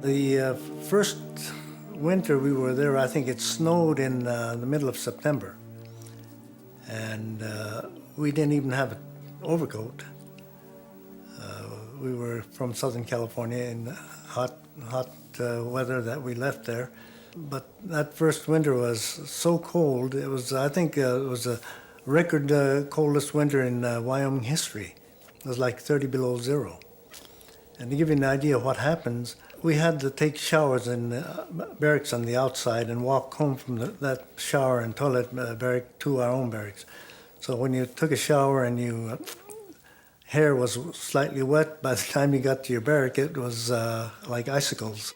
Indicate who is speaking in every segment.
Speaker 1: The first winter we were there, I think it snowed in the middle of September. And we didn't even have an overcoat. We were from Southern California in hot weather that we left there. But that first winter was so cold. It was, I think, it was a record coldest winter in Wyoming history. It was like 30 below zero. And to give you an idea of what happens, we had to take showers in barracks on the outside and walk home from that shower and toilet barrack to our own barracks. So when you took a shower and your hair was slightly wet, by the time you got to your barrack, it was like icicles.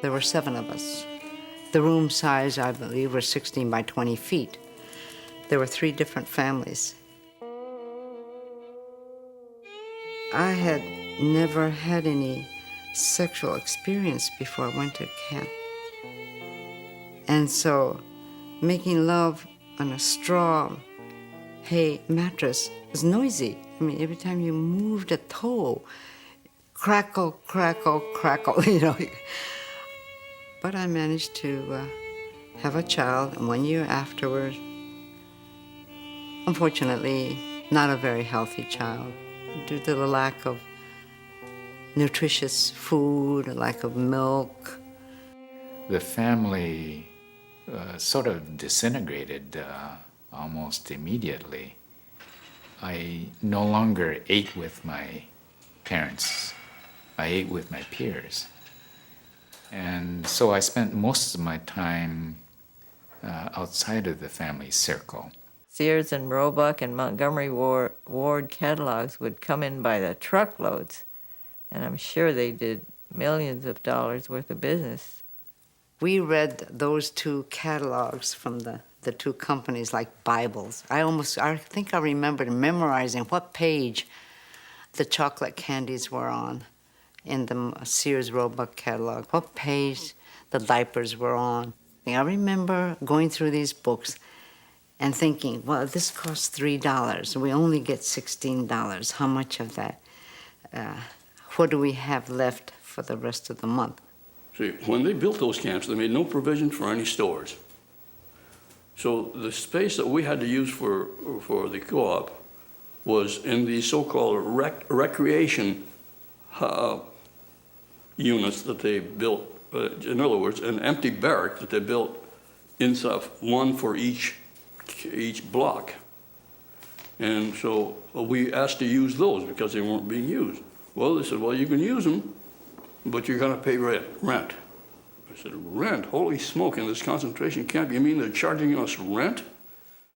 Speaker 2: There were 7 of us. The room size, I believe, was 16 by 20 feet. There were 3 different families. I had never had any sexual experience before I went to camp. And so making love on a straw hay mattress was noisy. I mean, every time you moved a toe, crackle, crackle, crackle, you know. But I managed to have a child, and 1 year afterward, unfortunately, not a very healthy child due to the lack of nutritious food, lack of milk.
Speaker 3: The family sort of disintegrated almost immediately. I no longer ate with my parents. I ate with my peers. And so I spent most of my time outside of the family circle.
Speaker 4: Sears and Roebuck and Montgomery Ward catalogs would come in by the truckloads, and I'm sure they did millions of dollars worth of business.
Speaker 2: We read those 2 catalogs from the 2 companies like Bibles. I think I remembered memorizing what page the chocolate candies were on in the Sears Roebuck catalog, what page the diapers were on. I remember going through these books and thinking, well, this costs $3. We only get $16. How much of that? What do we have left for the rest of the month?
Speaker 5: See, when they built those camps, they made no provision for any stores. So the space that we had to use for the co-op was in these so-called recreation units that they built. In other words, an empty barrack that they built inside, one for each block. And so we asked to use those because they weren't being used. Well, they said, well, you can use them, but you're gonna pay rent. I said, rent? Holy smoke, in this concentration camp, you mean they're charging us rent?